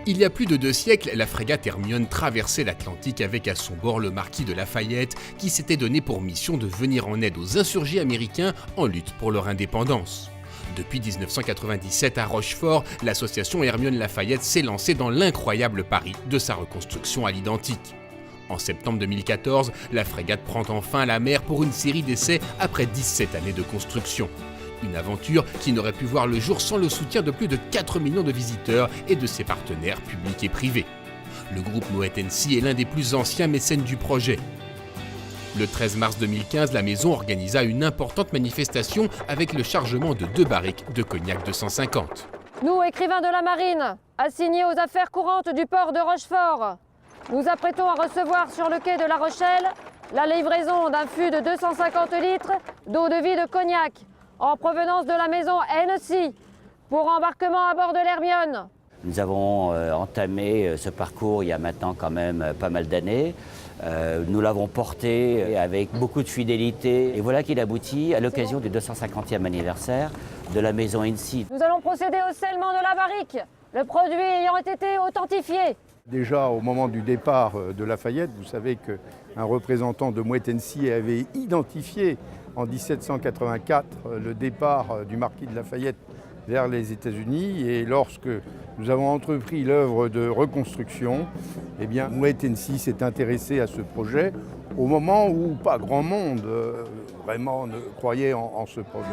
Il y a plus de 2 siècles, la frégate Hermione traversait l'Atlantique avec à son bord le marquis de Lafayette qui s'était donné pour mission de venir en aide aux insurgés américains en lutte pour leur indépendance. Depuis 1997 à Rochefort, l'association Hermione Lafayette s'est lancée dans l'incroyable pari de sa reconstruction à l'identique. En septembre 2014, la frégate prend enfin la mer pour une série d'essais après 17 années de construction. Une aventure qui n'aurait pu voir le jour sans le soutien de plus de 4 millions de visiteurs et de ses partenaires publics et privés. Le groupe Moet Hennessy est l'un des plus anciens mécènes du projet. Le 13 mars 2015, la maison organisa une importante manifestation avec le chargement de 2 barriques de cognac 250. Nous, écrivains de la marine, assignés aux affaires courantes du port de Rochefort, nous apprêtons à recevoir sur le quai de La Rochelle la livraison d'un fût de 250 litres d'eau de vie de cognac en provenance de la maison Hennessy pour embarquement à bord de l'Hermione. Nous avons entamé ce parcours il y a maintenant quand même pas mal d'années. Nous l'avons porté avec beaucoup de fidélité et voilà qu'il aboutit à l'occasion du 250e anniversaire de la maison Hennessy. Nous allons procéder au scellement de la barrique, le produit ayant été authentifié. Déjà au moment du départ de Lafayette, vous savez qu'un représentant de Moet Hennessy avait identifié en 1784 le départ du marquis de Lafayette vers les États-Unis et lorsque nous avons entrepris l'œuvre de reconstruction, eh bien, Moet Hennessy s'est intéressé à ce projet au moment où pas grand monde vraiment ne croyait en ce projet.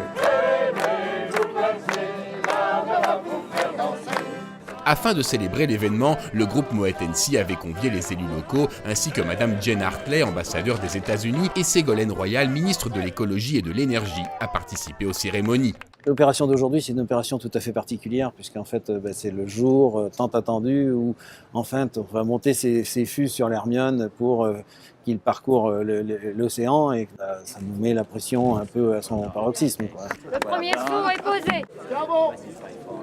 Afin de célébrer l'événement, le groupe Moet Hennessy avait convié les élus locaux ainsi que Madame Jane Hartley, ambassadeur des États-Unis, et Ségolène Royal, ministre de l'écologie et de l'énergie, à participer aux cérémonies. L'opération d'aujourd'hui, c'est une opération tout à fait particulière puisqu'en fait, c'est le jour tant attendu où enfin on va monter ces fûts sur l'Hermione pour qu'ils parcourent l'océan et ça nous met la pression un peu à son paroxysme, quoi. Le premier four est posé.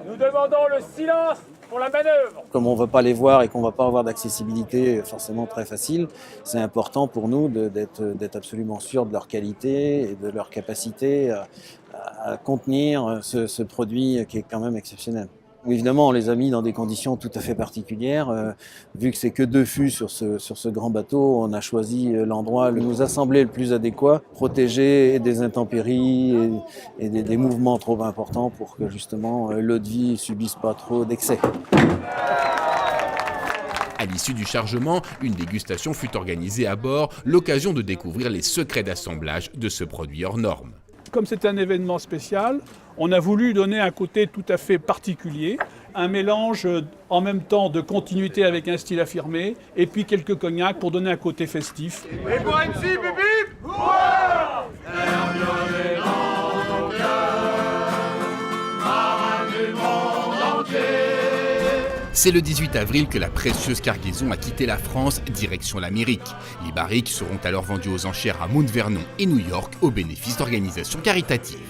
Nous demandons le silence pour la manœuvre. Comme on ne va pas les voir et qu'on ne va pas avoir d'accessibilité forcément très facile, c'est important pour nous d'être absolument sûr de leur qualité et de leur capacité à contenir ce produit qui est quand même exceptionnel. Évidemment, on les a mis dans des conditions tout à fait particulières. Vu que c'est que 2 fûts sur ce grand bateau, on a choisi l'endroit qui nous a semblé le plus adéquat, protégé des intempéries et des mouvements trop importants pour que justement l'eau de vie ne subisse pas trop d'excès. À l'issue du chargement, une dégustation fut organisée à bord, l'occasion de découvrir les secrets d'assemblage de ce produit hors norme. Comme c'est un événement spécial, on a voulu donner un côté tout à fait particulier, un mélange en même temps de continuité avec un style affirmé, et puis quelques cognacs pour donner un côté festif. Et pour MC, bip C'est le 18 avril que la précieuse cargaison a quitté la France, direction l'Amérique. Les barriques seront alors vendues aux enchères à Mount Vernon et New York au bénéfice d'organisations caritatives.